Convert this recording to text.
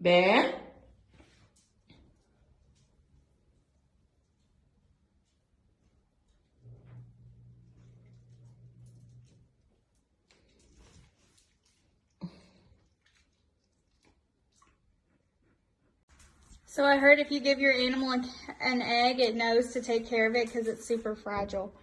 Bear. So I heard if you give your animal an egg, it knows to take care of it because it's super fragile.